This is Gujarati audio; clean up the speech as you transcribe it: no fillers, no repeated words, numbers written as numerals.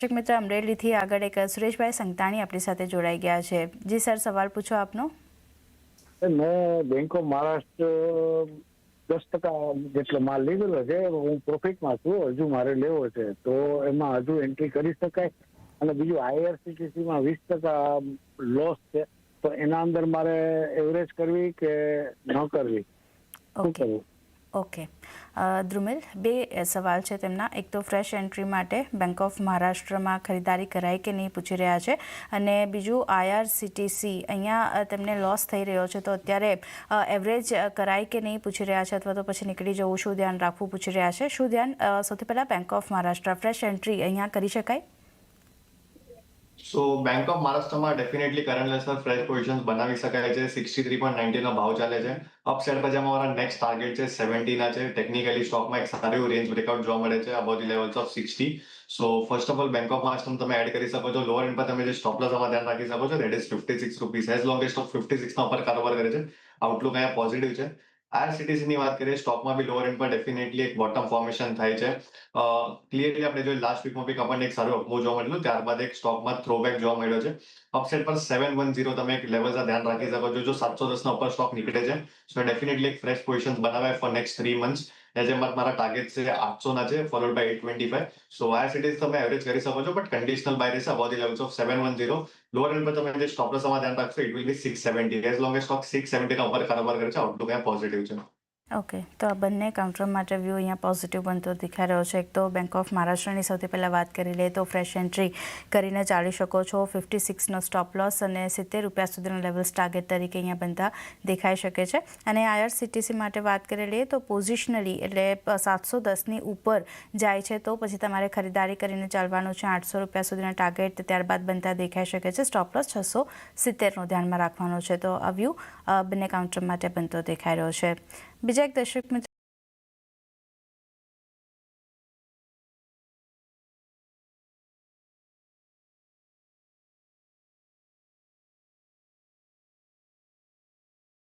દર્શક મિત્ર, અમરેલીથી આગળ એક સુરેશભાઈ સંતાણી આપણી સાથે જોડાઈ ગયા છે. જી સર, સવાલ પૂછો આપનો. મેં બેંક ઓફ મહારાષ્ટ્ર 10% જેટલો માલ લીધેલો છે. હું પ્રોફિટમાં છું, હજુ મારે લેવો છે, તો એમાં હજુ એન્ટ્રી કરી શકાય? અને બીજું IRCTCમાં 20% લોસ છે, તો એના અંદર મારે એવરેજ કરવી કે ન કરવી, શું કરવું? ઓકે ધ્રુમિલ, બે સવાલ છે તેમના. એક તો ફ્રેશ એન્ટ્રી માટે બેંક ઓફ મહારાષ્ટ્રમાં ખરીદારી કરાય કે નહીં પૂછી રહ્યા છે, અને બીજું IRCTC અહીંયા તેમને લોસ થઈ રહ્યો છે, તો અત્યારે એવરેજ કરાય કે નહીં પૂછી રહ્યા છે, અથવા તો પછી નીકળી જવું, શું ધ્યાન રાખવું પૂછી રહ્યા છે. શું ધ્યાન? સૌથી પહેલાં bank of Maharashtra fresh entry અહીંયા કરી શકાય? સો બેંક ઓફ મહારાષ્ટ્રમાં ડેફિનેટલી કરંટ લેવલ્સ પર ફ્રેશ પોઝિશન્સ બનાવી શકાય છે. 63.90 નો ભાવ ચાલે છે. અપસાઇડ પર અમારા નેક્સ્ટ ટાર્ગેટ છે 70 ના છે. ટેકનિકલી સ્ટોકમાં એક સારું રેન્જ બ્રેકઆઉટ જોવા મળે છે about the levels of 60. So first of all bank of Maharashtra તમે એડ કરી શકો છો. લોઅર એન્ડ પર તમે જે સ્ટોપ લોસ આમાં ધ્યાન રાખી શકો છો, that is 56 rupees. As long as stock 56 ના ઉપર કારોબાર કરે છે, આઉટલુક અહીંયા પોઝિટિવ છે. IRCTC ની વાત કરીએ, સ્ટોકમાં બી લોઅર એન્ડ પર ડેફિનેટલી એક બોટમ ફોર્મેશન થાય છે. ક્લિયરલી આપણે જોઈએ લાસ્ટ વીકમાં બી આપણને એક સારો અપમૂવ જોવા મળેલું, ત્યારબાદ એક સ્ટોકમાં થ્રોબેક જોવા મળ્યો છે. અપસાઇડ પર 710 તમે એક લેવલ ધ્યાન રાખી શકો છો. જો 710 ના ઉપર સ્ટોક નીકળે છે, સો ડેફિનેટલી એક ફ્રેશ પોઝિશન બનાવાય ફોર નેક્સ્ટ 3 મંથ્સ. એઝ મારા ટાર્ગેટ છે 800 ના છે, ફોલોડ બાય 825. સો IRCTC તમે એવરેજ કરી શકો છો, બટ કન્ડિશનલ બાય રહેશે about the levels of 710. Lower and પર તમે જે સ્ટોપ લોસ આમાં ધ્યાન રાખશો, it will be 670. As long as stock 670 ના ઉપર કારોબાર કરે છે, આઉટલુક અહીંયા પોઝિટિવ છે. ઓકે, તો આ બંને કાઉન્ટર માટે વ્યૂ અહીંયા પોઝિટિવ બનતો દેખાઈ રહ્યો છે. એક તો બેંક ઓફ મહારાષ્ટ્રની સૌથી પહેલાં વાત કરી લઈએ તો ફ્રેશ એન્ટ્રી કરીને ચાલી શકો છો. 56નો સ્ટોપ લોસ અને 70 રૂપિયા સુધીના લેવલ્સ ટાર્ગેટ તરીકે અહીંયા બનતા દેખાઈ શકે છે. અને IRCTC માટે વાત કરી લઈએ તો પોઝિશનલી એટલે 710ની ઉપર જાય છે તો પછી તમારે ખરીદારી કરીને ચાલવાનું છે. 800 રૂપિયા સુધીના ટાર્ગેટ ત્યારબાદ બનતા દેખાઈ શકે છે. સ્ટોપ લોસ 670નો ધ્યાનમાં રાખવાનો છે. તો આ વ્યૂ બંને કાઉન્ટર માટે બનતો દેખાઈ રહ્યો છે. બીજા એક દર્શક મિત્ર